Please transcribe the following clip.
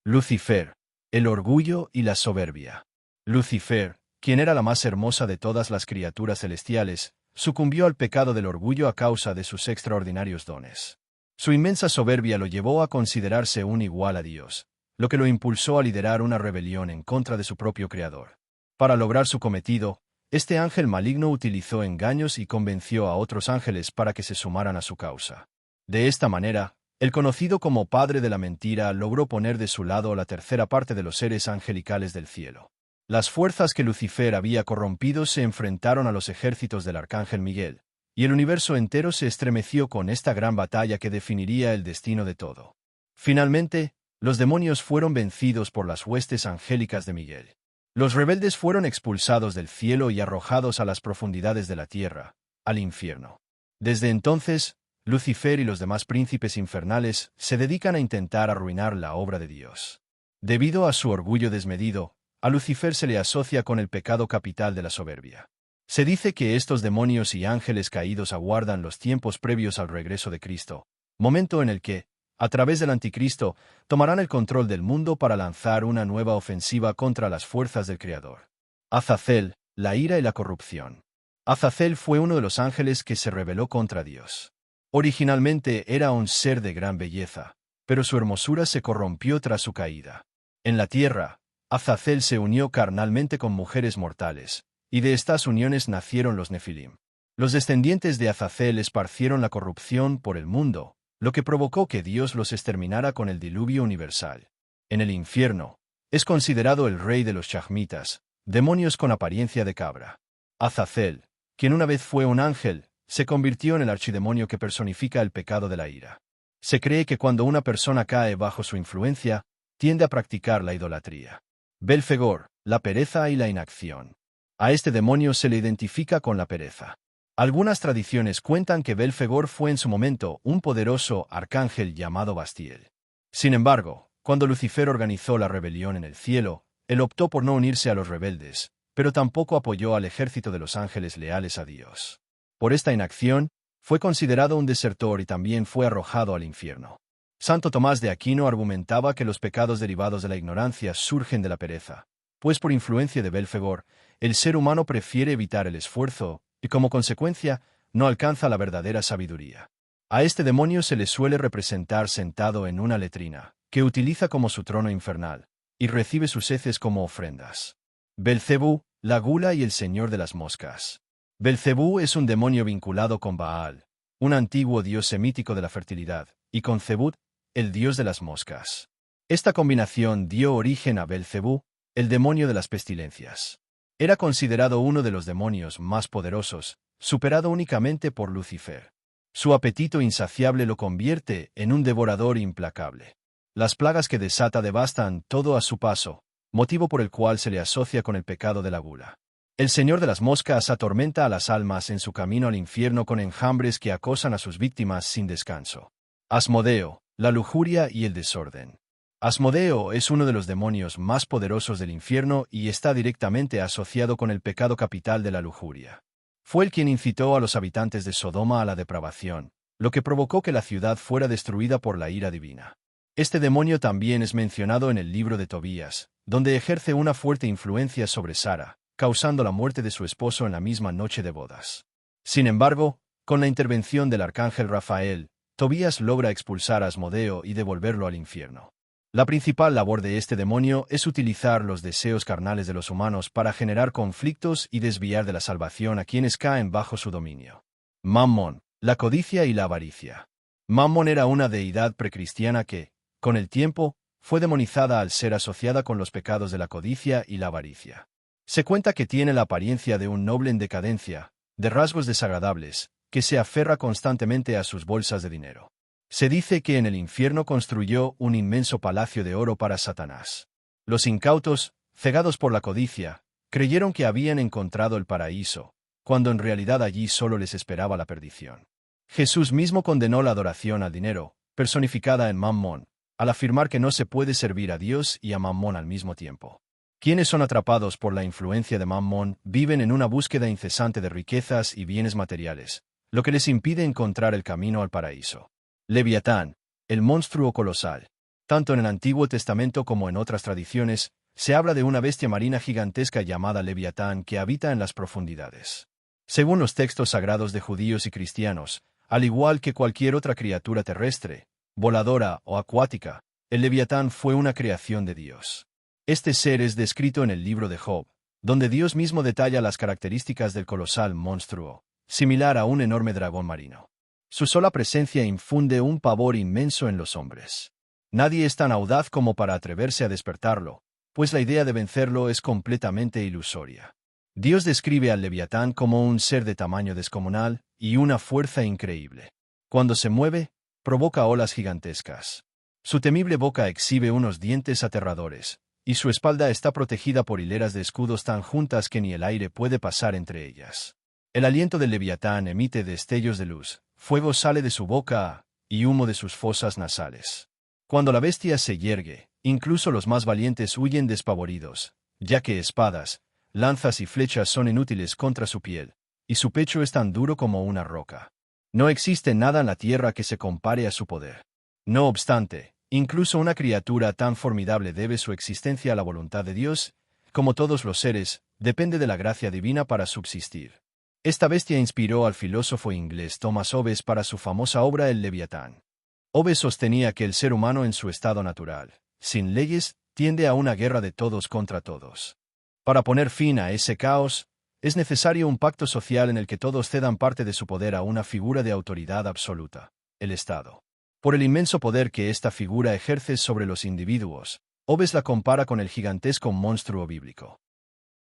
Lucifer, el orgullo y la soberbia. Lucifer, quien era la más hermosa de todas las criaturas celestiales, sucumbió al pecado del orgullo a causa de sus extraordinarios dones. Su inmensa soberbia lo llevó a considerarse un igual a Dios, lo que lo impulsó a liderar una rebelión en contra de su propio Creador. Para lograr su cometido, este ángel maligno utilizó engaños y convenció a otros ángeles para que se sumaran a su causa. De esta manera, el conocido como padre de la mentira logró poner de su lado la tercera parte de los seres angelicales del cielo. Las fuerzas que Lucifer había corrompido se enfrentaron a los ejércitos del arcángel Miguel, y el universo entero se estremeció con esta gran batalla que definiría el destino de todo. Finalmente, los demonios fueron vencidos por las huestes angélicas de Miguel. Los rebeldes fueron expulsados del cielo y arrojados a las profundidades de la tierra, al infierno. Desde entonces, Lucifer y los demás príncipes infernales se dedican a intentar arruinar la obra de Dios. Debido a su orgullo desmedido, a Lucifer se le asocia con el pecado capital de la soberbia. Se dice que estos demonios y ángeles caídos aguardan los tiempos previos al regreso de Cristo, momento en el que, a través del anticristo, tomarán el control del mundo para lanzar una nueva ofensiva contra las fuerzas del Creador. Azazel, la ira y la corrupción. Azazel fue uno de los ángeles que se rebeló contra Dios. Originalmente era un ser de gran belleza, pero su hermosura se corrompió tras su caída. En la tierra, Azazel se unió carnalmente con mujeres mortales, y de estas uniones nacieron los Nefilim. Los descendientes de Azazel esparcieron la corrupción por el mundo, lo que provocó que Dios los exterminara con el diluvio universal. En el infierno, es considerado el rey de los chachmitas, demonios con apariencia de cabra. Azazel, quien una vez fue un ángel, se convirtió en el archidemonio que personifica el pecado de la ira. Se cree que cuando una persona cae bajo su influencia, tiende a practicar la idolatría. Belfegor, la pereza y la inacción. A este demonio se le identifica con la pereza. Algunas tradiciones cuentan que Belfegor fue en su momento un poderoso arcángel llamado Bastiel. Sin embargo, cuando Lucifer organizó la rebelión en el cielo, él optó por no unirse a los rebeldes, pero tampoco apoyó al ejército de los ángeles leales a Dios. Por esta inacción, fue considerado un desertor y también fue arrojado al infierno. Santo Tomás de Aquino argumentaba que los pecados derivados de la ignorancia surgen de la pereza, pues por influencia de Belfegor, el ser humano prefiere evitar el esfuerzo, y como consecuencia, no alcanza la verdadera sabiduría. A este demonio se le suele representar sentado en una letrina, que utiliza como su trono infernal, y recibe sus heces como ofrendas. Belcebú, la gula y el señor de las moscas. Belcebú es un demonio vinculado con Baal, un antiguo dios semítico de la fertilidad, y con Zebut, el dios de las moscas. Esta combinación dio origen a Belcebú, el demonio de las pestilencias. Era considerado uno de los demonios más poderosos, superado únicamente por Lucifer. Su apetito insaciable lo convierte en un devorador implacable. Las plagas que desata devastan todo a su paso, motivo por el cual se le asocia con el pecado de la gula. El señor de las moscas atormenta a las almas en su camino al infierno con enjambres que acosan a sus víctimas sin descanso. Asmodeo, la lujuria y el desorden. Asmodeo es uno de los demonios más poderosos del infierno y está directamente asociado con el pecado capital de la lujuria. Fue él quien incitó a los habitantes de Sodoma a la depravación, lo que provocó que la ciudad fuera destruida por la ira divina. Este demonio también es mencionado en el libro de Tobías, donde ejerce una fuerte influencia sobre Sara, causando la muerte de su esposo en la misma noche de bodas. Sin embargo, con la intervención del arcángel Rafael, Tobías logra expulsar a Asmodeo y devolverlo al infierno. La principal labor de este demonio es utilizar los deseos carnales de los humanos para generar conflictos y desviar de la salvación a quienes caen bajo su dominio. Mammón, la codicia y la avaricia. Mammón era una deidad precristiana que, con el tiempo, fue demonizada al ser asociada con los pecados de la codicia y la avaricia. Se cuenta que tiene la apariencia de un noble en decadencia, de rasgos desagradables, que se aferra constantemente a sus bolsas de dinero. Se dice que en el infierno construyó un inmenso palacio de oro para Satanás. Los incautos, cegados por la codicia, creyeron que habían encontrado el paraíso, cuando en realidad allí solo les esperaba la perdición. Jesús mismo condenó la adoración al dinero, personificada en Mammón, al afirmar que no se puede servir a Dios y a Mammón al mismo tiempo. Quienes son atrapados por la influencia de Mammón viven en una búsqueda incesante de riquezas y bienes materiales, lo que les impide encontrar el camino al paraíso. Leviatán, el monstruo colosal. Tanto en el Antiguo Testamento como en otras tradiciones, se habla de una bestia marina gigantesca llamada Leviatán que habita en las profundidades. Según los textos sagrados de judíos y cristianos, al igual que cualquier otra criatura terrestre, voladora o acuática, el Leviatán fue una creación de Dios. Este ser es descrito en el libro de Job, donde Dios mismo detalla las características del colosal monstruo, similar a un enorme dragón marino. Su sola presencia infunde un pavor inmenso en los hombres. Nadie es tan audaz como para atreverse a despertarlo, pues la idea de vencerlo es completamente ilusoria. Dios describe al Leviatán como un ser de tamaño descomunal y una fuerza increíble. Cuando se mueve, provoca olas gigantescas. Su temible boca exhibe unos dientes aterradores, y su espalda está protegida por hileras de escudos tan juntas que ni el aire puede pasar entre ellas. El aliento del Leviatán emite destellos de luz, fuego sale de su boca y humo de sus fosas nasales. Cuando la bestia se yergue, incluso los más valientes huyen despavoridos, ya que espadas, lanzas y flechas son inútiles contra su piel, y su pecho es tan duro como una roca. No existe nada en la tierra que se compare a su poder. No obstante, incluso una criatura tan formidable debe su existencia a la voluntad de Dios, como todos los seres, depende de la gracia divina para subsistir. Esta bestia inspiró al filósofo inglés Thomas Hobbes para su famosa obra El Leviatán. Hobbes sostenía que el ser humano en su estado natural, sin leyes, tiende a una guerra de todos contra todos. Para poner fin a ese caos, es necesario un pacto social en el que todos cedan parte de su poder a una figura de autoridad absoluta, el Estado. Por el inmenso poder que esta figura ejerce sobre los individuos, Hobbes la compara con el gigantesco monstruo bíblico.